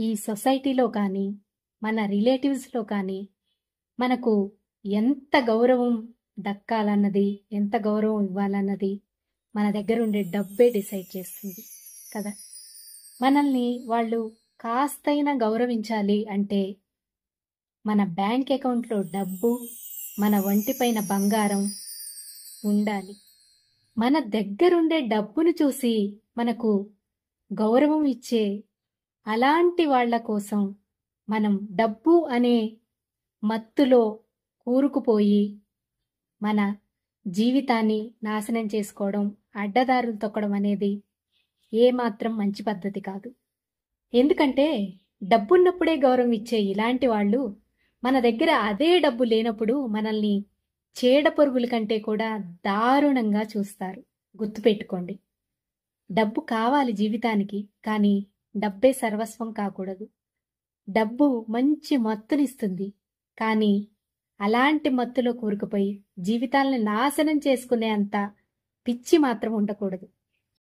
ఈ సొసైటీలో కానీ, మన రిలేటివ్స్‌లో కానీ, మనకు ఎంత గౌరవం దక్కాలన్నది, ఎంత గౌరవం ఇవ్వాలన్నది మన దగ్గరుండే డబ్బే డిసైడ్ చేస్తుంది కదా! మనల్ని వాళ్ళు కాస్తైనా గౌరవించాలి అంటే, మన బ్యాంక్ అకౌంట్‌లో డబ్బు, మన ఒంటిపైన బంగారం ఉండాలి. మన దగ్గరుండే డబ్బును చూసి మనకు గౌరవం ఇచ్చే అలాంటి వాళ్ళ కోసం మనం డబ్బు అనే మత్తులో కూరుకుపోయి మన జీవితాన్ని నాశనం చేసుకోవడం, అడ్డదారులు తొక్కడం అనేది ఏమాత్రం మంచి పద్ధతి కాదు. ఎందుకంటే డబ్బున్నప్పుడే గౌరవం ఇచ్చే ఇలాంటి వాళ్ళు మన దగ్గర అదే డబ్బు లేనప్పుడు మనల్ని చీడపురుగుల కంటే కూడా దారుణంగా చూస్తారు. గుర్తుపెట్టుకోండి. డబ్బు కావాలి జీవితానికి, కానీ డబ్బే సర్వస్వం కాకూడదు. డబ్బు మంచి మత్తునిస్తుంది, కానీ అలాంటి మత్తులో కూరుకుపోయి జీవితాలను నాశనం చేసుకునే అంత పిచ్చి మాత్రం ఉండకూడదు.